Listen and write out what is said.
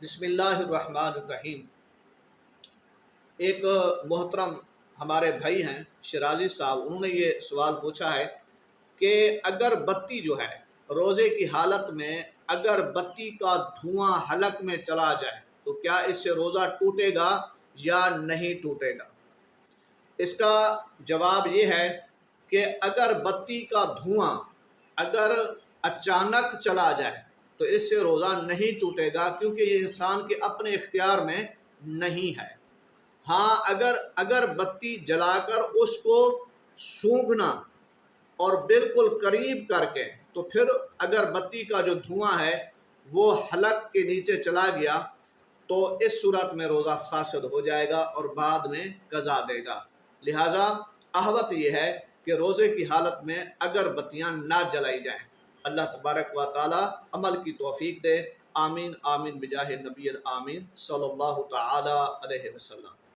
بسم اللہ الرحمن الرحیم۔ ایک محترم ہمارے بھائی ہیں شرازی صاحب، انہوں نے یہ سوال پوچھا ہے کہ اگر بتی جو ہے روزے کی حالت میں اگر بتی کا دھواں حلق میں چلا جائے تو کیا اس سے روزہ ٹوٹے گا یا نہیں ٹوٹے گا؟ اس کا جواب یہ ہے کہ اگر بتی کا دھواں اگر اچانک چلا جائے تو اس سے روزہ نہیں ٹوٹے گا، کیونکہ یہ انسان کے اپنے اختیار میں نہیں ہے۔ ہاں، اگر بتی جلا کر اس کو سونگھنا اور بالکل قریب کر کے، تو پھر اگر بتی کا جو دھواں ہے وہ حلق کے نیچے چلا گیا تو اس صورت میں روزہ فاسد ہو جائے گا اور بعد میں قضا دے گا۔ لہٰذا احوط یہ ہے کہ روزے کی حالت میں اگر بتیاں نہ جلائی جائیں۔ اللہ تبارک و تعالی عمل کی توفیق دے۔ آمین آمین بجاہ نبی الآمین صلی اللہ تعالی علیہ وسلم۔